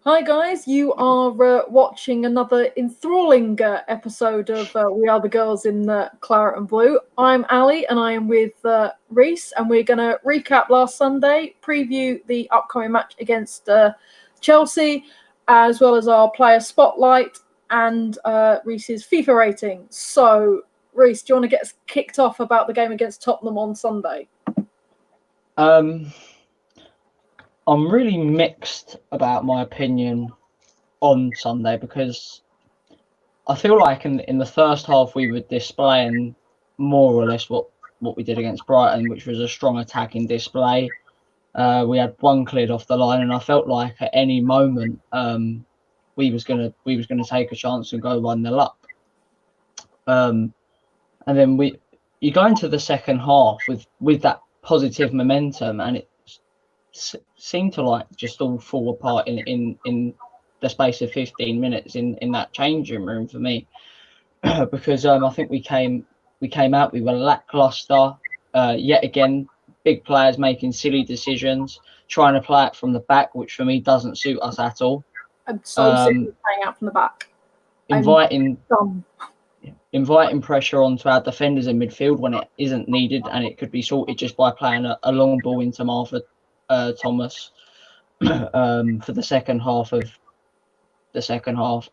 Hi guys, you are watching another enthralling episode of We Are the Girls in Claret and Blue. I'm Ali and I am with Reese, and we're going to recap last Sunday, preview the upcoming match against Chelsea, as well as our player spotlight and Reese's FIFA rating. So, Reese, do you want to get us kicked off about the game against Tottenham on Sunday? I'm really mixed about my opinion on Sunday because I feel like in the first half we were displaying more or less what we did against Brighton, which was a strong attacking display. We had one cleared off the line, and I felt like at any moment we was gonna take a chance and go 1-0 up. And then you go into the second half with that positive momentum, and it seemed to like just all fall apart in the space of 15 minutes in that changing room for me. Because I think we came out, we were lackluster yet again. Big players making silly decisions, trying to play it from the back, which for me doesn't suit us at all. I'm so sick of playing out from the back. Inviting pressure onto our defenders in midfield when it isn't needed, and it could be sorted just by playing a long ball into Martha Thomas for the second half,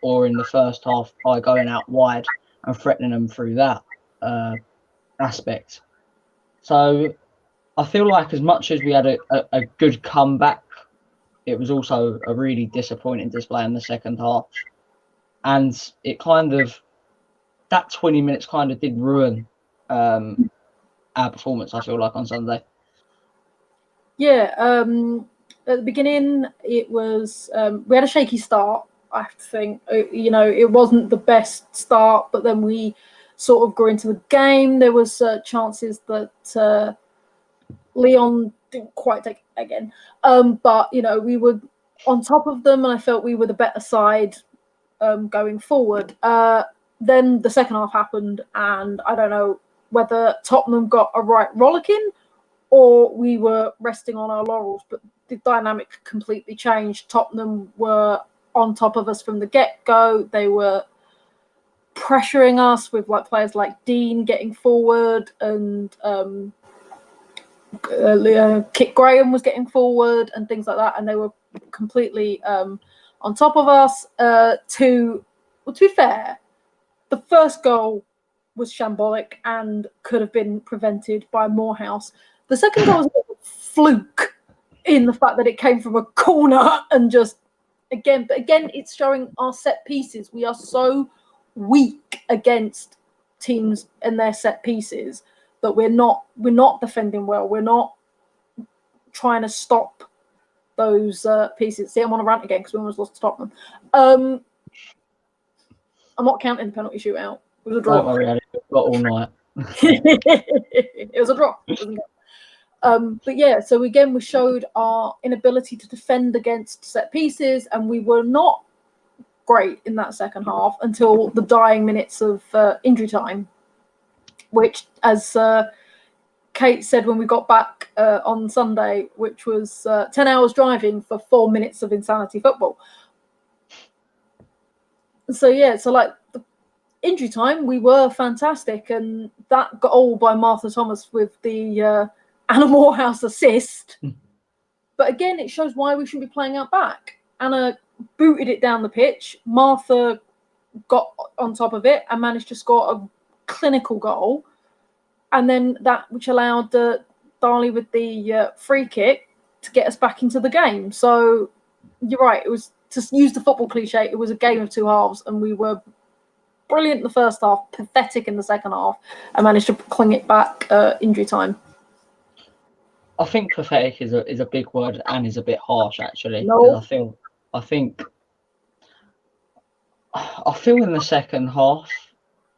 or in the first half by going out wide and threatening them through that aspect. So I feel like as much as we had a good comeback, it was also a really disappointing display in the second half, and it kind of, that 20 minutes kind of did ruin our performance, I feel like, on Sunday. Yeah, at the beginning, it was we had a shaky start. I have to think, it wasn't the best start, but then we sort of grew into the game. There was chances that Leon didn't quite take again, but we were on top of them, and I felt we were the better side going forward. Then the second half happened, and I don't know whether Tottenham got a right rollicking or we were resting on our laurels, but the dynamic completely changed. Tottenham were on top of us from the get-go. They were pressuring us with players like Dean getting forward, and Kit Graham was getting forward and things like that, and they were completely on top of us. To be fair, the first goal was shambolic and could have been prevented by Morehouse. The second goal was a fluke in the fact that it came from a corner, and just again, it's showing our set pieces. We are so weak against teams and their set pieces that we're not defending well. We're not trying to stop those pieces. See, I'm on a rant again because we almost lost to Tottenham. I'm not counting the penalty shootout. It was a draw. Don't worry, I've got all night. It was a draw. But yeah, so again, we showed our inability to defend against set pieces, and we were not great in that second half until the dying minutes of injury time, which, as Kate said when we got back on Sunday, which was 10 hours driving for 4 minutes of insanity football. So yeah, so the injury time, we were fantastic, and that goal by Martha Thomas with the Anna Morehouse assist. But again, it shows why we shouldn't be playing out back. Anna booted it down the pitch. Martha got on top of it and managed to score a clinical goal. And then that, which allowed Darley with the free kick to get us back into the game. So you're right. It was, to use the football cliche, it was a game of two halves, and we were brilliant in the first half, pathetic in the second half, and managed to cling it back injury time. I think pathetic is a big word and is a bit harsh, actually. No. I feel in the second half,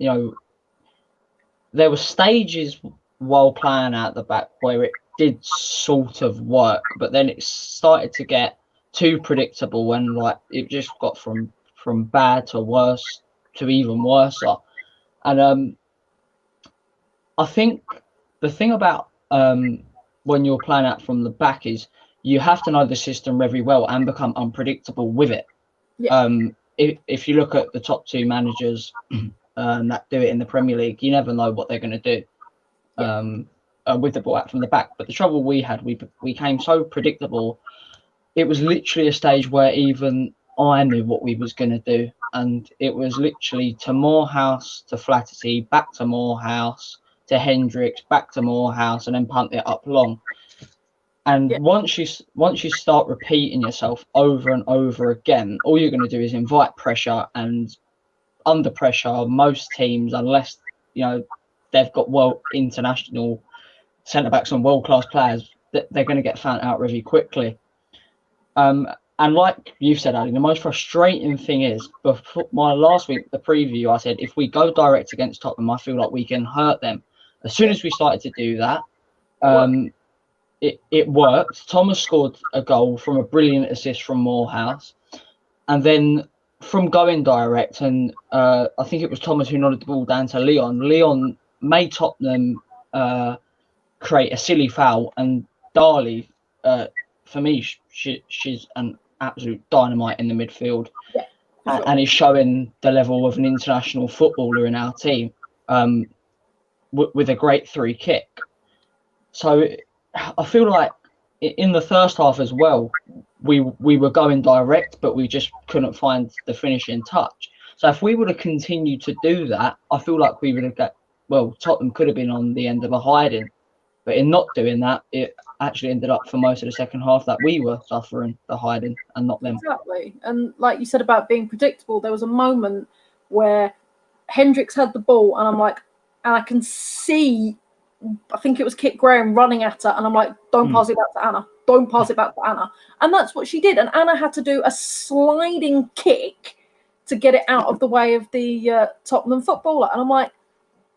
there were stages while playing out the back where it did sort of work, but then it started to get too predictable, and it just got from bad to worse to even worse. And I think the thing about when you're playing out from the back is you have to know the system very well and become unpredictable with it. Yeah. If you look at the top two managers that do it in the Premier League, you never know what they're going to do with the ball out from the back. But the trouble we had, we became so predictable. It was literally a stage where even I knew what we was going to do. And it was literally to Morehouse, to Flaherty, back to Morehouse, to Hendricks, back to Morehouse, and then punt it up long. And once you start repeating yourself over and over again, all you're going to do is invite pressure. And under pressure, most teams, unless they've got international centre backs and world class players, they're going to get found out really quickly. And like you've said, Ali, the most frustrating thing is, before my last week, the preview, I said, if we go direct against Tottenham, I feel like we can hurt them. As soon as we started to do that, it worked. Thomas scored a goal from a brilliant assist from Morehouse. And then from going direct, and I think it was Thomas who nodded the ball down to Leon. Leon made Tottenham create a silly foul, and Darley, for me, she's an absolute dynamite in the midfield, and is showing the level of an international footballer in our team, with a great free kick. So I feel like in the first half as well, we were going direct, but we just couldn't find the finishing touch. So if we would have continued to do that, I feel like we would have Tottenham could have been on the end of a hiding. But in not doing that, it actually ended up for most of the second half that we were suffering the hiding and not them. Exactly. And like you said about being predictable, there was a moment where Hendricks had the ball and I can see, I think it was Kit Graham running at her, and I'm like, don't pass it back to Anna. Don't pass it back to Anna. And that's what she did. And Anna had to do a sliding kick to get it out of the way of the Tottenham footballer. And I'm like,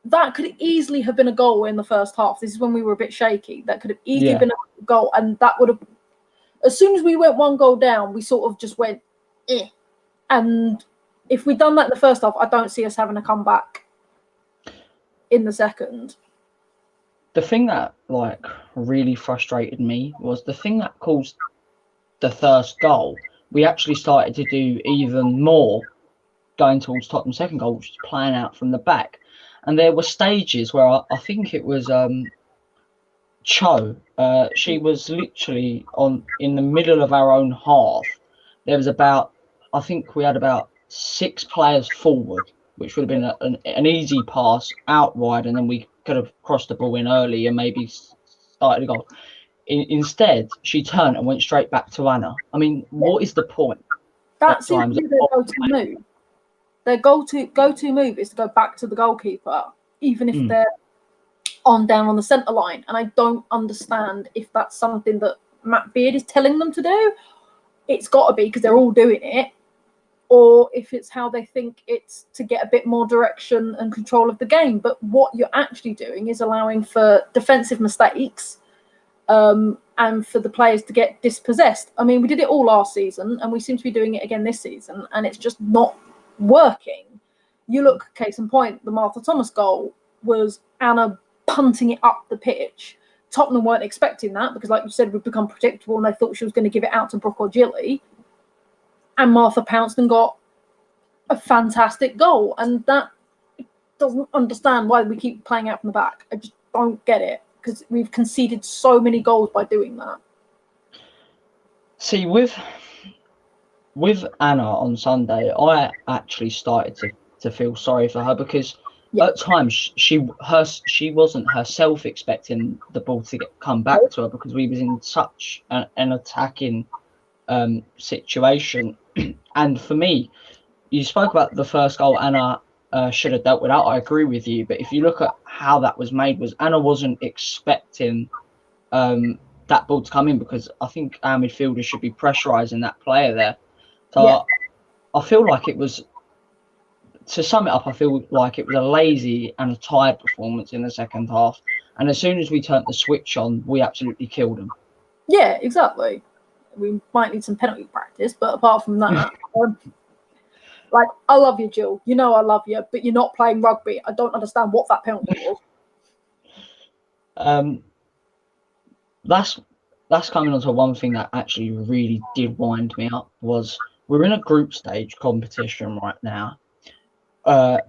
that could easily have been a goal in the first half. This is when we were a bit shaky. That could have easily been a goal. And that would have, as soon as we went one goal down, we sort of just went, eh. And if we'd done that in the first half, I don't see us having a comeback in the second. The thing that really frustrated me was the thing that caused the first goal. We actually started to do even more going towards Tottenham's second goal, which is playing out from the back. And there were stages where I think it was Cho. She was literally in the middle of our own half. There was I think we had about 6 players forward, which would have been an easy pass out wide, and then we could have crossed the ball in early and maybe started a goal. Instead, she turned and went straight back to Anna. I mean, what is the point? That's their go-to move. Their go-to move is to go back to the goalkeeper, even if they're down on the centre line. And I don't understand if that's something that Matt Beard is telling them to do. It's got to be because they're all doing it. Or if it's how they think it's to get a bit more direction and control of the game. But what you're actually doing is allowing for defensive mistakes and for the players to get dispossessed. I mean, we did it all last season, and we seem to be doing it again this season, and it's just not working. You look, case in point, the Martha Thomas goal was Anna punting it up the pitch. Tottenham weren't expecting that because, like you said, we've become predictable, and they thought she was going to give it out to Brooke or Gilly. And Martha pounced and got a fantastic goal. And that doesn't understand why we keep playing out from the back. I just don't get it, because we've conceded so many goals by doing that. See, with Anna on Sunday, I actually started to feel sorry for her, because at times she wasn't herself expecting the ball to come back to her, because we was in such an attacking situation. And for me, you spoke about the first goal Anna should have dealt with that. I agree with you, but if you look at how that was made, was Anna wasn't expecting that ball to come in, because I think our midfielders should be pressurising that player there. So I feel like it was, to sum it up, I feel like it was a lazy and a tired performance in the second half. And as soon as we turned the switch on, we absolutely killed them. Yeah, exactly. We might need some penalty practice, but apart from that, I love you, Jill. You know I love you, but you're not playing rugby. I don't understand what that penalty was. that's coming on to one thing that actually really did wind me up was we're in a group stage competition right now.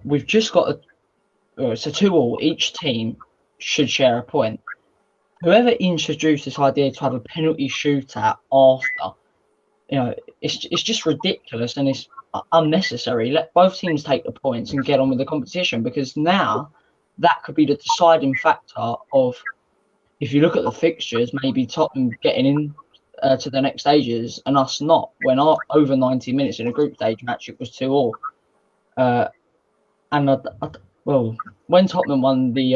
We've just got it's a 2-2. Each team should share a point. Whoever introduced this idea to have a penalty shootout after, it's just ridiculous and it's unnecessary. Let both teams take the points and get on with the competition, because now that could be the deciding factor of, if you look at the fixtures, maybe Tottenham getting in to the next stages and us not. When our over 90 minutes in a group stage match, it was 2-2. Well, when Tottenham won the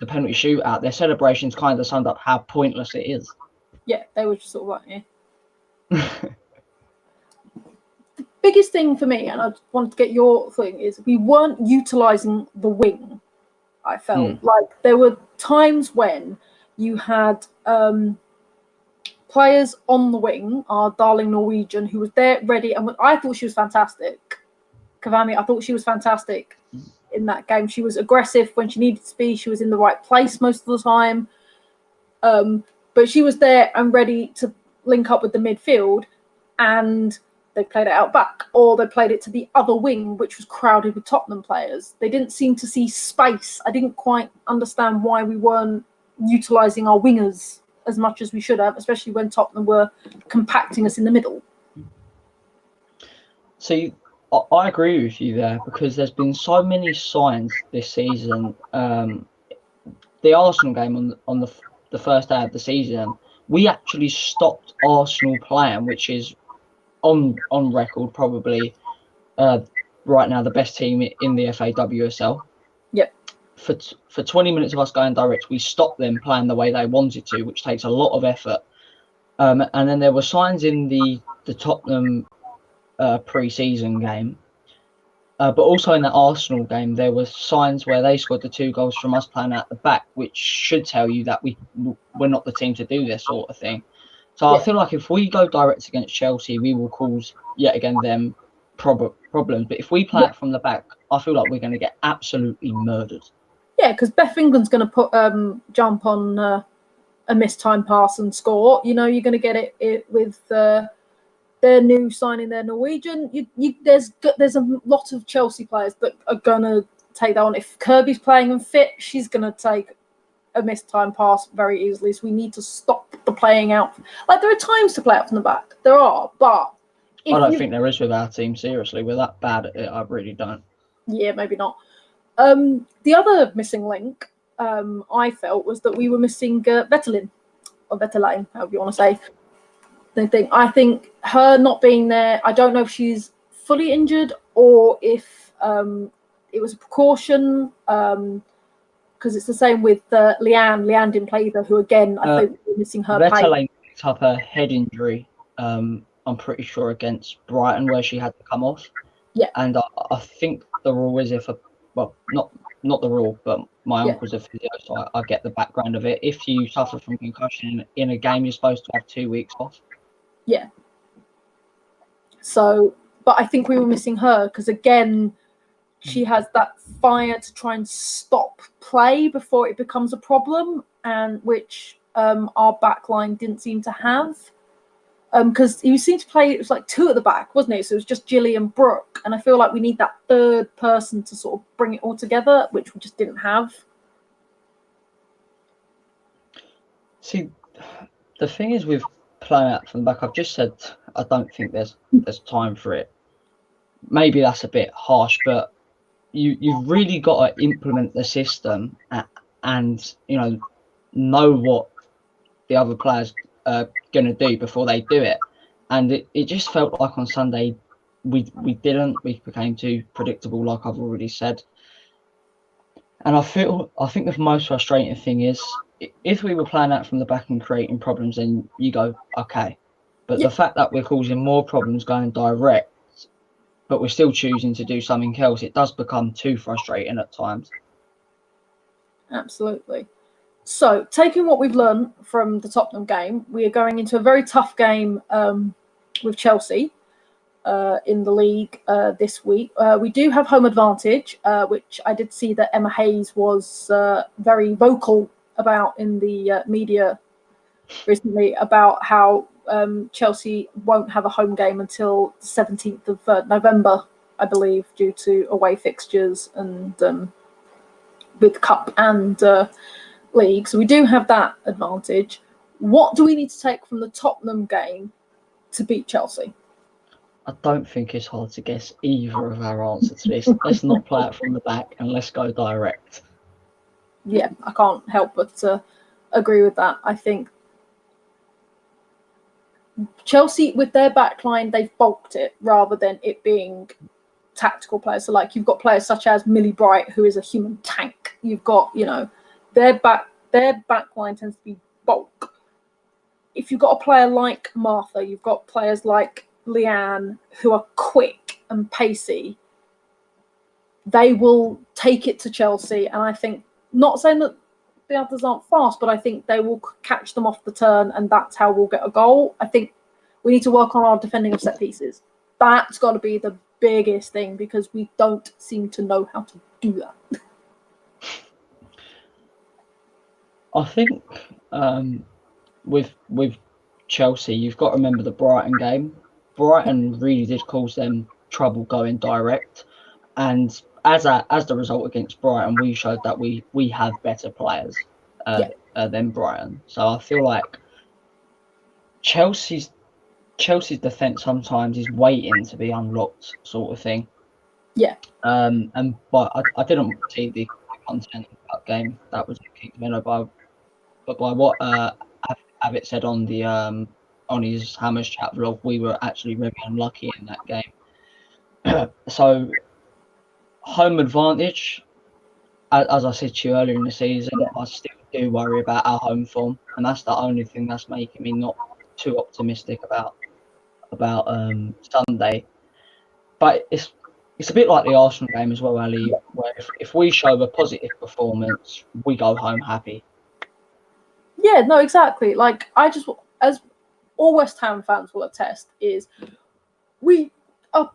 penalty shootout, their celebrations kind of summed up how pointless it is. Yeah, they were just sort of like, The biggest thing for me, and I wanted to get your thing, is we weren't utilising the wing. I felt like there were times when you had players on the wing, our darling Norwegian, who was there ready, and I thought she was fantastic. Cavani, I thought she was fantastic in that game. She was aggressive when she needed to be. She was in the right place most of the time. But she was there and ready to link up with the midfield, and they played it out back, or they played it to the other wing, which was crowded with Tottenham players. They didn't seem to see space. I didn't quite understand why we weren't utilising our wingers as much as we should have, especially when Tottenham were compacting us in the middle. See, I agree with you there, because there's been so many signs this season. The Arsenal game on the first day of the season, we actually stopped Arsenal playing, which is on record probably right now the best team in the FAWSL. Yep. For 20 minutes of us going direct, we stopped them playing the way they wanted to, which takes a lot of effort. And then there were signs in the Tottenham pre-season game, but also in that Arsenal game, there were signs where they scored the 2 goals from us playing out the back, which should tell you that we're not the team to do this sort of thing. So I feel like if we go direct against Chelsea, we will cause yet again them problems. But if we play it from the back, I feel like we're going to get absolutely murdered. Yeah, because Beth England's going to jump on a missed time pass and score. You're going to get it with their new signing, their Norwegian. There's a lot of Chelsea players that are going to take that on. If Kirby's playing and fit, she's going to take a missed time pass very easily. So we need to stop the playing out. Like, there are times to play out from the back. There are, but I don't think there is with our team. Seriously, we're that bad at it. I really don't. Yeah, maybe not. The other missing link, I felt, was that we were missing Vettelin, or Vettelin, however you want to say. I think her not being there, I don't know if she's fully injured or if it was a precaution, because it's the same with Leanne. Leanne didn't play either, who again, I think we're missing her. Vettelin picked up a head injury, I'm pretty sure, against Brighton, where she had to come off. Yeah. And I think the rule is not the rule, but my uncle's a physio, so I get the background of it. If you suffer from concussion in a game, you're supposed to have 2 weeks off. Yeah. So, but I think we were missing her because, again, she has that fire to try and stop play before it becomes a problem, and which our back line didn't seem to have. Because you seemed to play, it was like 2 at the back, wasn't it? So it was just Gilly and Brooke. And I feel like we need that third person to sort of bring it all together, which we just didn't have. See, the thing is with playing out from the back, I've just said I don't think there's time for it. Maybe that's a bit harsh, but you've really got to implement the system and know what the other players are going to do before they do it. And it just felt like on Sunday we didn't. We became too predictable, like I've already said. And I think the most frustrating thing is, if we were playing out from the back and creating problems, then you go, okay. But the fact that we're causing more problems going direct, but we're still choosing to do something else, it does become too frustrating at times. Absolutely. So, taking what we've learned from the Tottenham game, we are going into a very tough game with Chelsea in the league this week. We do have home advantage, which I did see that Emma Hayes was very vocal about in the media recently about how Chelsea won't have a home game until the 17th of November, I believe, due to away fixtures and with Cup and League. So we do have that advantage. What do we need to take from the Tottenham game to beat Chelsea? I don't think it's hard to guess either of our answers to this. Let's not play it from the back and let's go direct. Yeah, I can't help but agree with that. I think Chelsea, with their backline, they've bulked it rather than it being tactical players. So, like, you've got players such as Millie Bright, who is a human tank. You've got, their backline tends to be bulk. If you've got a player like Martha, you've got players like Leanne who are quick and pacey. They will take it to Chelsea, and I think, not saying that the others aren't fast, but I think they will catch them off the turn, and that's how we'll get a goal. I think we need to work on our defending of set pieces. That's got to be the biggest thing, because we don't seem to know how to do that. I think with Chelsea, you've got to remember the Brighton game. Brighton really did cause them trouble going direct, and as the result against Brighton, we showed that we have better players than Brighton. So I feel like Chelsea's defense sometimes is waiting to be unlocked, sort of thing. Yeah. But I didn't see the content of that game. That was kicked me by what Abbott said on the on his Hammers Chat vlog, we were actually really unlucky in that game. So home advantage, as I said to you earlier in the season, I still do worry about our home form, and that's the only thing that's making me not too optimistic about Sunday. But it's a bit like the Arsenal game as well, Ali, where if we show a positive performance, we go home happy. Yeah, no, exactly. Like, as all West Ham fans will attest, is we are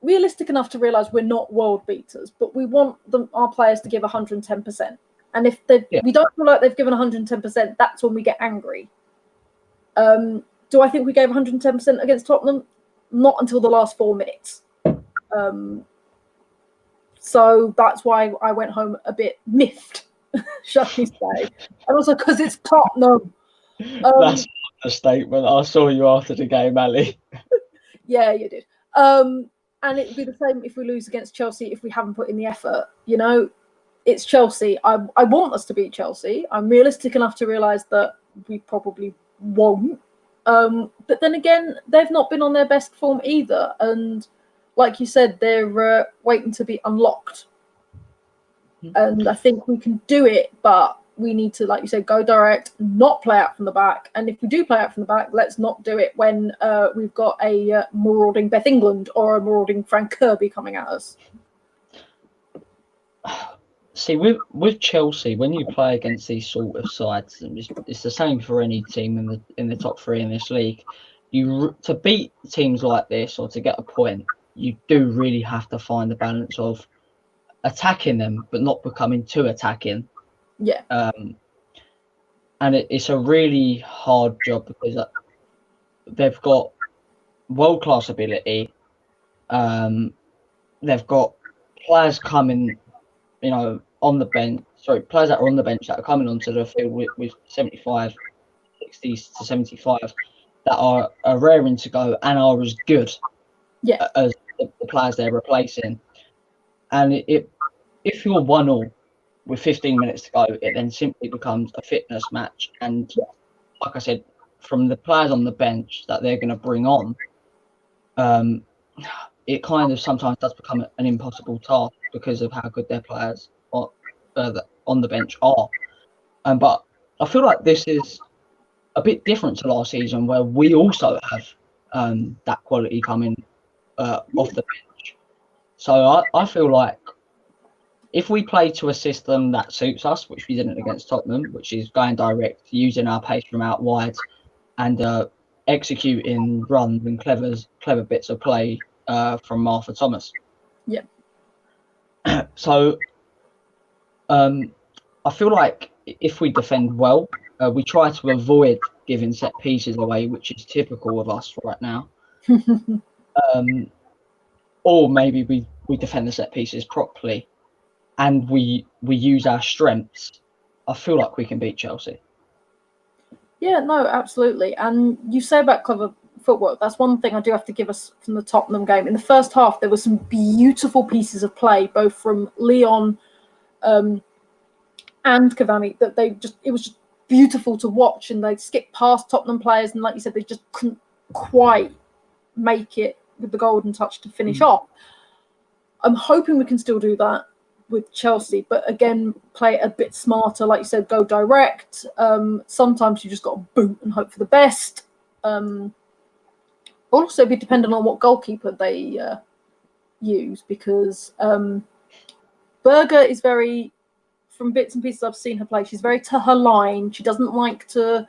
realistic enough to realise we're not world beaters, but we want our players to give 110%. And if we don't feel like they've given 110%, that's when we get angry. Do I think we gave 110% against Tottenham? Not until the last 4 minutes. So that's why I went home a bit miffed, shall we say. And also because it's Tottenham. That's a statement. I saw you after the game, Ali. Yeah, you did. And it'd be the same if we lose against Chelsea if we haven't put in the effort. It's Chelsea. I want us to beat Chelsea. I'm realistic enough to realise that we probably won't. But then again, they've not been on their best form either. And like you said, they're waiting to be unlocked. And I think we can do it, but we need to, like you said, go direct, not play out from the back. And if we do play out from the back, let's not do it when we've got a marauding Beth England or a marauding Frank Kirby coming at us. See, with Chelsea, when you play against these sort of sides, it's the same for any team in the top three in this league. To beat teams like this or to get a point, you do really have to find the balance of attacking them but not becoming too attacking. Yeah. And it's a really hard job because they've got world-class ability. They've got players coming, on the bench. Sorry, players that are on the bench that are coming onto the field with 75, 60 to 75 that are raring to go and are as good as the players they're replacing. And if you're 1-1 with 15 minutes to go, it then simply becomes a fitness match. And like I said, from the players on the bench that they're going to bring on, it kind of sometimes does become an impossible task because of how good their players on the bench are. But I feel like this is a bit different to last season, where we also have that quality coming off the bench. So I feel like if we play to a system that suits us, which we didn't against Tottenham, which is going direct, using our pace from out wide, and executing runs and clever bits of play from Martha Thomas. Yeah. So I feel like if we defend well, we try to avoid giving set pieces away, which is typical of us right now. Or maybe we defend the set pieces properly and we use our strengths. I feel like we can beat Chelsea. Yeah, no, absolutely. And you say about clever footwork, that's one thing I do have to give us from the Tottenham game. In the first half, there were some beautiful pieces of play, both from Leon and Cavani, that it was just beautiful to watch, and they'd skip past Tottenham players, and like you said, they just couldn't quite make it with the golden touch to finish off. I'm hoping we can still do that with Chelsea, but again, play it a bit smarter. Like you said, go direct. Sometimes you just got to boot and hope for the best. Also be dependent on what goalkeeper they use, because Berger is very, from bits and pieces I've seen her play, she's very to her line. She doesn't like to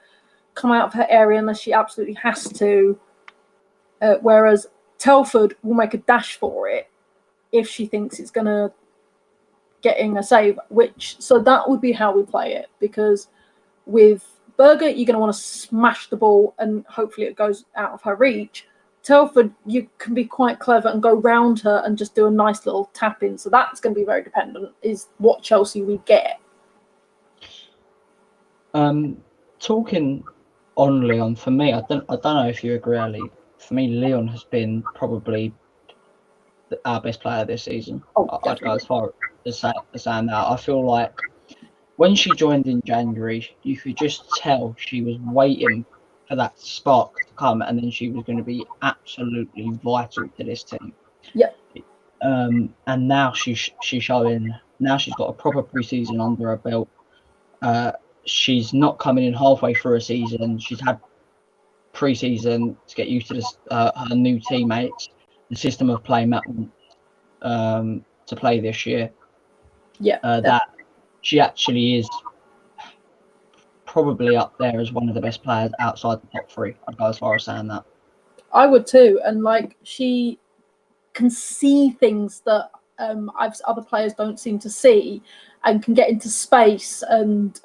come out of her area unless she absolutely has to. Whereas Telford will make a dash for it if she thinks it's going to getting a save, so that would be how we play it, because with Berger, you're going to want to smash the ball and hopefully it goes out of her reach. Telford, you can be quite clever and go round her and just do a nice little tap in. So that's going to be very dependent, is what Chelsea we get. Talking on Leon, for me, I don't know if you agree, Ali. For me, Leon has been probably our best player this season. I'd go as far as saying that. I feel like when she joined in January, you could just tell she was waiting for that spark to come, and then she was going to be absolutely vital to this team. Yeah. And now she's showing. Now she's got a proper preseason under her belt. She's not coming in halfway through a season. She's had preseason to get used to this, her new teammates, the system of play Matt wants to play this year. Yeah. That she actually is probably up there as one of the best players outside the top three. I'd go as far as saying that. I would too. And like, she can see things that other players don't seem to see, and can get into space. And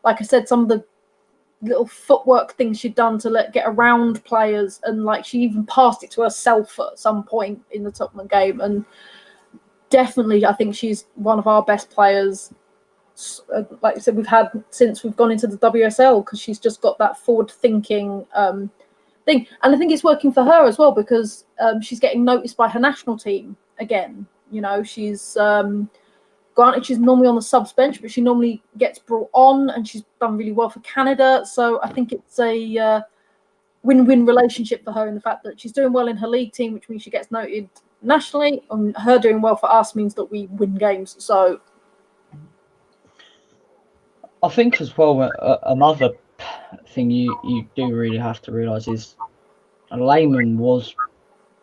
like I said, some of the little footwork things she'd done to get around players, and like she even passed it to herself at some point in the Tottenham game. And definitely, I think she's one of our best players. Like I said, we've had since we've gone into the WSL, because she's just got that forward-thinking thing, and I think it's working for her as well, because she's getting noticed by her national team again. You know, she's granted she's normally on the subs bench, but she normally gets brought on, and she's done really well for Canada. So I think it's a win-win relationship for her, in the fact that she's doing well in her league team, which means she gets noted nationally, and her doing well for us means that we win games. So I think as well, another thing you do really have to realise is Lehman was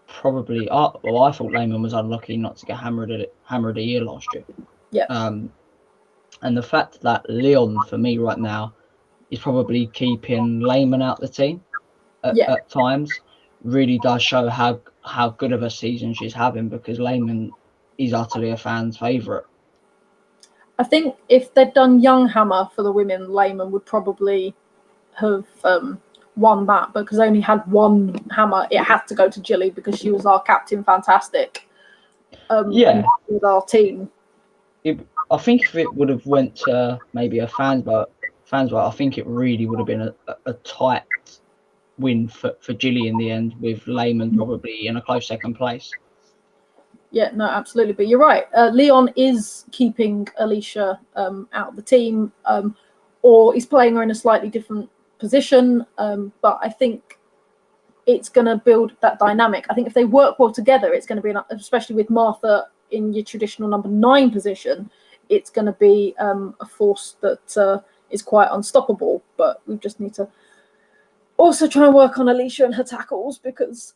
probably I thought Lehman was unlucky not to get hammered a year last year. Yeah. And the fact that Leon, for me right now, is probably keeping Lehman out the team at times, really does show how good of a season she's having, because Lehman is utterly a fan's favourite. I think if they'd done Young Hammer for the women, Lehman would probably have won that, because they only had one hammer. It had to go to Gilly because she was our captain, fantastic. With our team. I think if it would have went to maybe a fans vote, I think it really would have been a tight win for Gilly in the end, with Lehman probably in a close second place. Yeah, no, absolutely. But you're right. Leon is keeping Alicia out of the team, or he's playing her in a slightly different position. But I think it's going to build that dynamic. I think if they work well together, it's going to be, especially with Martha in your traditional number 9 position, it's going to be a force that is quite unstoppable. But we just need to also try and work on Alicia and her tackles, because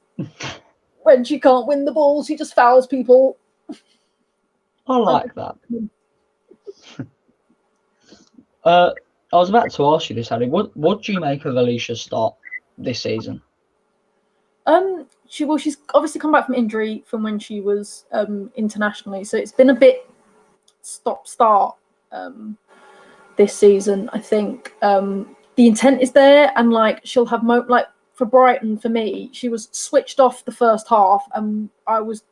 when she can't win the ball, she just fouls people. I like that. I was about to ask you this, Ali. What do you make of Alicia's start this season? She's obviously come back from injury from when she was internationally, so it's been a bit stop-start this season, I think. the intent is there, and like she'll have like for Brighton, for me, she was switched off the first half, and I was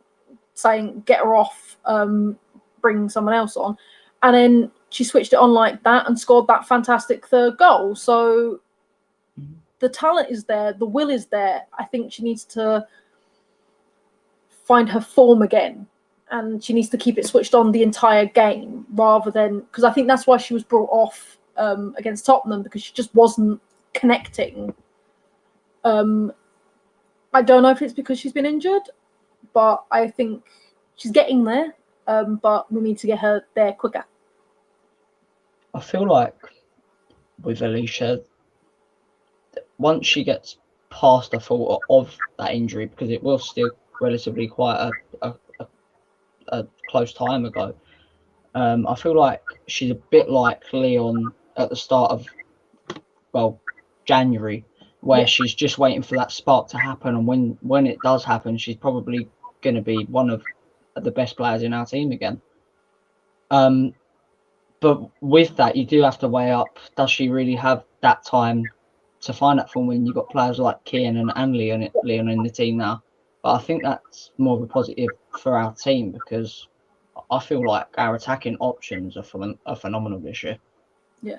saying get her off, bring someone else on, and then she switched it on like that and scored that fantastic third goal. So the talent is there, the will is there. I think she needs to find her form again, and she needs to keep it switched on the entire game, rather than, because I think that's why she was brought off against Tottenham, because she just wasn't connecting. I don't know if it's because she's been injured, but I think she's getting there. But we need to get her there quicker. I feel like with Alicia, once she gets past the thought of that injury, because it was still relatively quite a close time ago, I feel like she's a bit like Leon at the start of, well, January, where she's just waiting for that spark to happen, and when it does happen, she's probably going to be one of the best players in our team again. But with that, you do have to weigh up, does she really have that time to find that form when you've got players like Kian and Leon in the team now? But I think that's more of a positive for our team, because I feel like our attacking options are phenomenal this year. Yeah.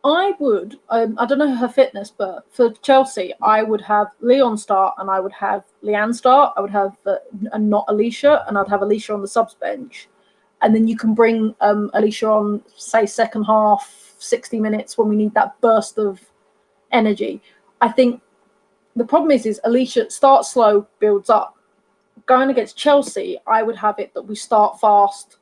I would, I don't know her fitness, but for Chelsea, I would have Leon start, and I would have Leanne start. I would have, and not Alicia, and I'd have Alicia on the subs bench. And then you can bring Alicia on, say, second half, 60 minutes, when we need that burst of energy. I think the problem is Alicia starts slow, builds up. Going against Chelsea, I would have it that we start fast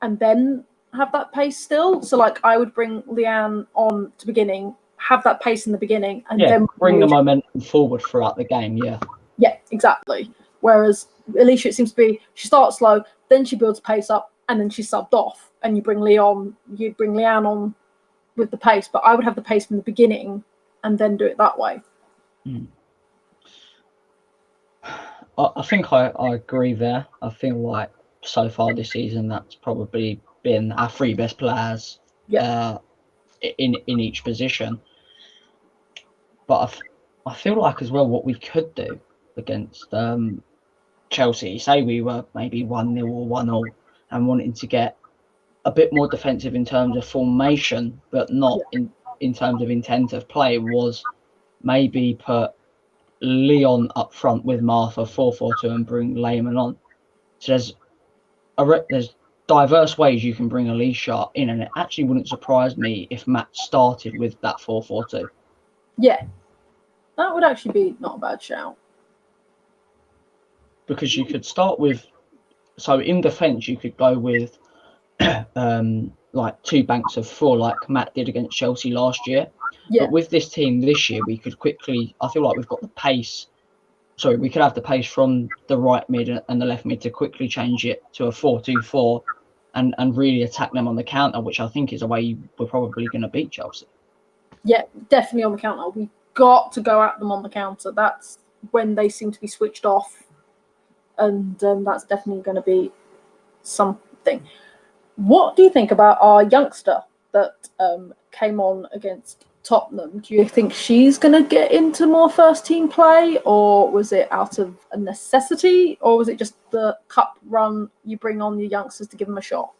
and then have that pace still. So like I would bring Leanne on to beginning, have that pace in the beginning, and then bring the momentum forward throughout the game. Yeah, exactly. Whereas Alicia, it seems to be, she starts slow, then she builds pace up, and then she's subbed off, and you bring Leanne on with the pace. But I would have the pace from the beginning and then do it that way. I think I agree there. I feel like so far this season, that's probably been our three best players in each position. But I feel like as well what we could do against Chelsea, say we were maybe 1-0 or 1-0 and wanting to get a bit more defensive in terms of formation, but not in terms of intent of play, was maybe put Leon up front with Martha 4-4-2 and bring Lehman on. So there's diverse ways you can bring Alicia in, and it actually wouldn't surprise me if Matt started with that 4-4-2. Yeah, that would actually be not a bad shout. Because you could start with, so in defence you could go with like two banks of four, like Matt did against Chelsea last year. Yeah. But with this team this year, we could quickly, I feel like we've got the pace. Sorry, we could have the pace from the right mid and the left mid to quickly change it to a 4-2-4 and really attack them on the counter, which I think is a way we're probably going to beat Chelsea. Yeah, definitely on the counter. We've got to go at them on the counter. That's when they seem to be switched off. And that's definitely going to be something. What do you think about our youngster that came on against Tottenham? Do you think she's going to get into more first team play, or was it out of a necessity, or was it just the cup run, you bring on your youngsters to give them a shot?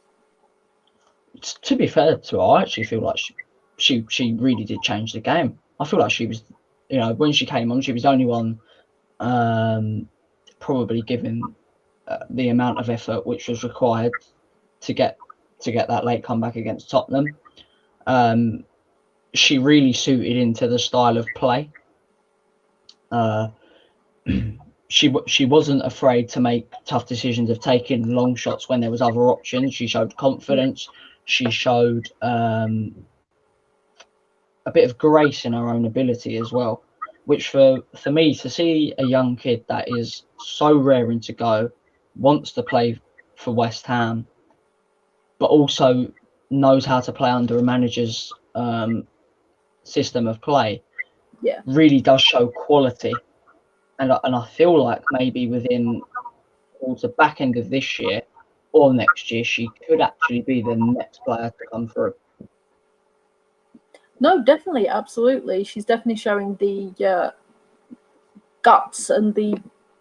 To be fair to her, I actually feel like she really did change the game. I feel like she was, when she came on, she was the only one probably given the amount of effort which was required to get that late comeback against Tottenham. She really suited into the style of play. She wasn't afraid to make tough decisions of taking long shots when there was other options. She showed confidence. She showed a bit of grace in her own ability as well, which for me, to see a young kid that is so raring to go, wants to play for West Ham, but also knows how to play under a manager's system of play, really does show quality. And I feel like maybe within towards the back end of this year or next year, she could actually be the next player to come through. No, definitely, absolutely. She's definitely showing the guts and the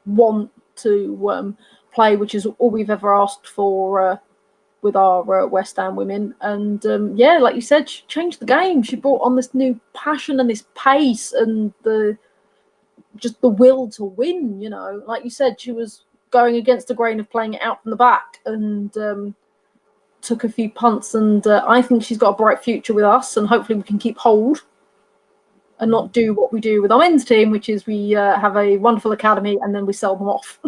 want to play, which is all we've ever asked for with our West Ham women. And yeah, like you said, she changed the game. She brought on this new passion and this pace and just the will to win. You know, like you said, she was going against the grain of playing it out from the back and took a few punts. And I think she's got a bright future with us, and hopefully we can keep hold and not do what we do with our men's team, which is we have a wonderful academy and then we sell them off.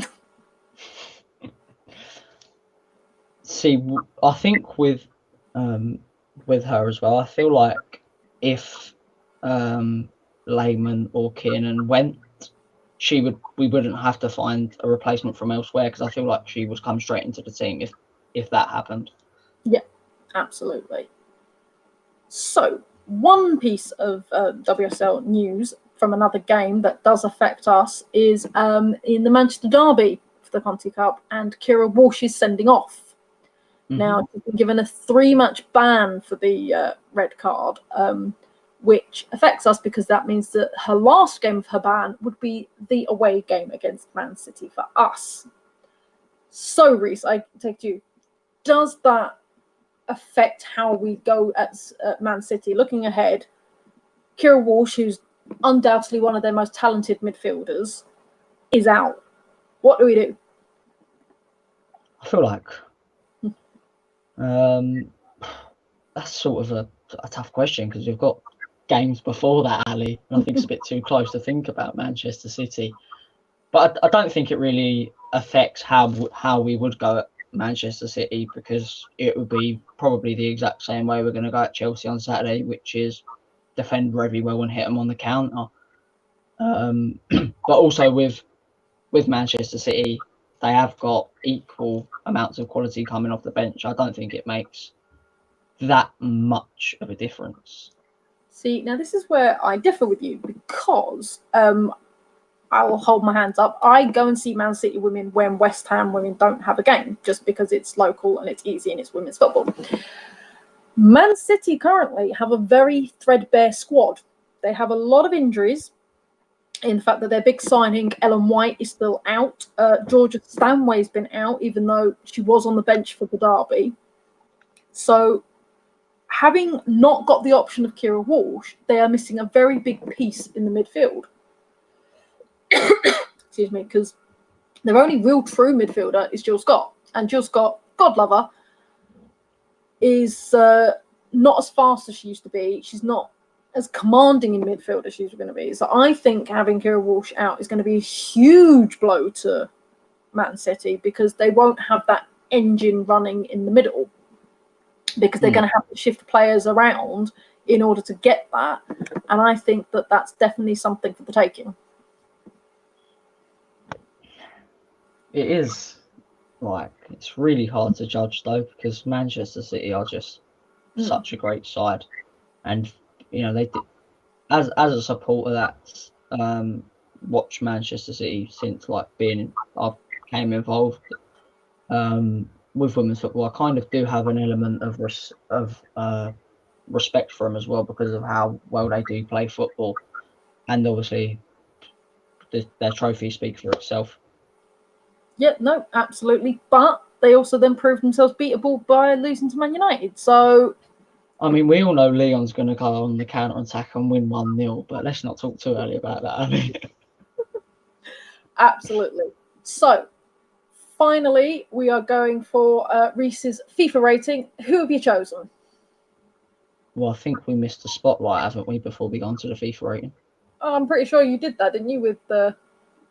See, I think with her as well, I feel like if Lehman or Kiernan went, we wouldn't have to find a replacement from elsewhere, because I feel like she was come straight into the team if that happened. Yeah, absolutely. So, one piece of WSL news from another game that does affect us is in the Manchester Derby for the Conti Cup, and Kira Walsh is sending off. Mm-hmm. Now, she's been given a 3-match ban for the red card, which affects us because that means that her last game of her ban would be the away game against Man City for us. So, Reese, I take you. Does that affect how we go at Man City? Looking ahead, Kira Walsh, who's undoubtedly one of their most talented midfielders, is out. What do we do? I feel like that's sort of a tough question, because we've got games before that, Ali, and I think it's a bit too close to think about Manchester City. But I don't think it really affects how we would go at Manchester City, because it would be probably the exact same way we're going to go at Chelsea on Saturday, which is defend very well and hit them on the counter. But also with Manchester City, they have got equal amounts of quality coming off the bench. I don't think it makes that much of a difference. See, now this is where I differ with you, because I will hold my hands up. I go and see Man City women when West Ham women don't have a game, just because it's local and it's easy and it's women's football. Man City currently have a very threadbare squad. They have a lot of injuries, in the fact that their big signing, Ellen White, is still out. Georgia Stanway's been out, even though she was on the bench for the derby. So, having not got the option of Kira Walsh, they are missing a very big piece in the midfield. Excuse me, because their only real true midfielder is Jill Scott. And Jill Scott, God love her, is not as fast as she used to be. She's not as commanding in midfield as she's going to be. So I think having Kira Walsh out is going to be a huge blow to Man City, because they won't have that engine running in the middle, because they're going to have to shift players around in order to get that. And I think that that's definitely something for the taking. It is, like, it's really hard to judge though, because Manchester City are just such a great side, and you know, they as a supporter that's watched Manchester City since like I became involved with women's football. I kind of do have an element of respect for them as well, because of how well they do play football, and obviously their trophy speaks for itself. Yeah, no, absolutely. But they also then proved themselves beatable by losing to Man United. So, I mean, we all know Leon's going to go on the counter-attack and win 1-0, but let's not talk too early about that, I mean. Absolutely. So, finally, we are going for Reese's FIFA rating. Who have you chosen? Well, I think we missed the spotlight, haven't we, before we got onto the FIFA rating? Oh, I'm pretty sure you did that, didn't you, with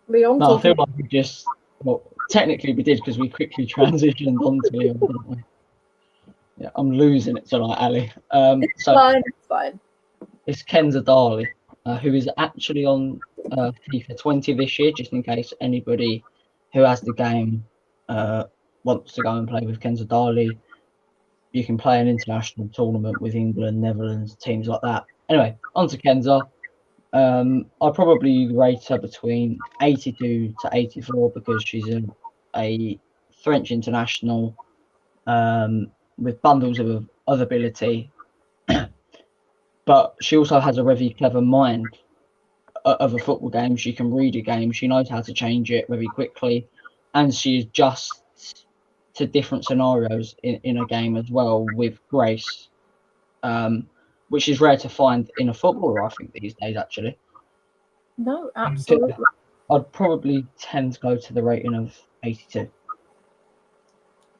Leon? No, I feel like we just... Well, technically we did, because we quickly transitioned onto Leon, didn't we? Yeah, I'm losing it tonight, Ali. It's fine. It's Kenza Darley, who is actually on FIFA 20 this year, just in case anybody who has the game wants to go and play with Kenza Darley. You can play an international tournament with England, Netherlands, teams like that. Anyway, on to Kenza. I'd probably rate her between 82 to 84, because she's a French international with bundles of ability. but she also has a very clever mind of a football game. She can read a game. She knows how to change it very quickly, and she adjusts to different scenarios in a game as well with grace, which is rare to find in a footballer, I think, these days, actually. No, absolutely. I'd probably tend to go to the rating of 82.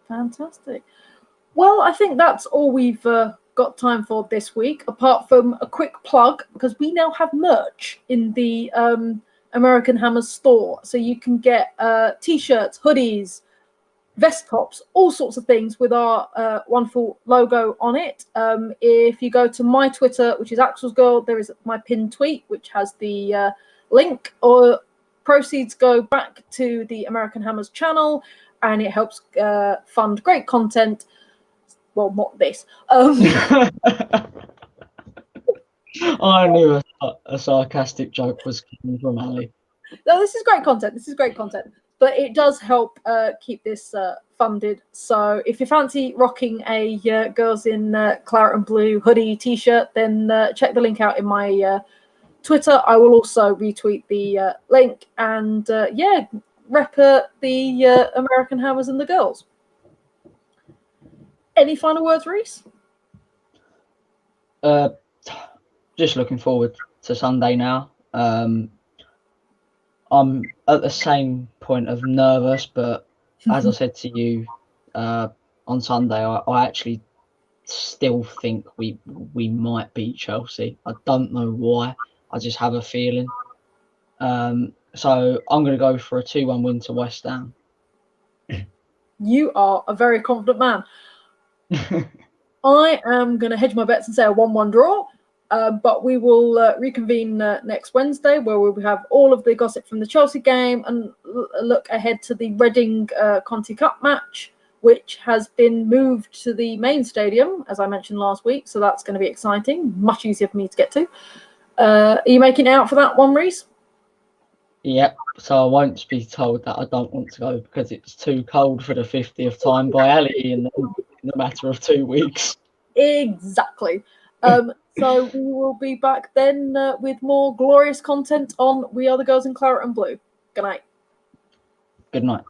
Fantastic. Well, I think that's all we've got time for this week, apart from a quick plug, because we now have merch in the American Hammers store. So you can get t-shirts, hoodies, vest tops, all sorts of things with our wonderful logo on it. If you go to my Twitter, which is Axel's Girl, there is my pinned tweet, which has the link, or proceeds go back to the American Hammers channel, and it helps fund great content. Well, not this. I knew a sarcastic joke was coming from Ali. No, this is great content. This is great content. But it does help keep this funded. So if you fancy rocking a Girls in Claret and Blue hoodie t-shirt, then check the link out in my Twitter. I will also retweet the link. And rep the American Hammers and the Girls. Any final words, Reese? Just looking forward to Sunday now. I'm at the same point of nervous, but as I said to you on Sunday, I actually still think we might beat Chelsea. I don't know why. I just have a feeling. So I'm going to go for a 2-1 win to West Ham. You are a very confident man. I am going to hedge my bets and say a 1-1 draw. But we will reconvene next Wednesday, where we will have all of the gossip from the Chelsea game and look ahead to the Reading Conti Cup match, which has been moved to the main stadium, as I mentioned last week. So that's going to be exciting, much easier for me to get to. Are you making it out for that one, Reese? Yep. So I won't be told that I don't want to go because it's too cold for the 50th time by Ali in the matter of 2 weeks. Exactly. So we will be back then with more glorious content on We Are the Girls in Claret and Blue. Good night. Good night.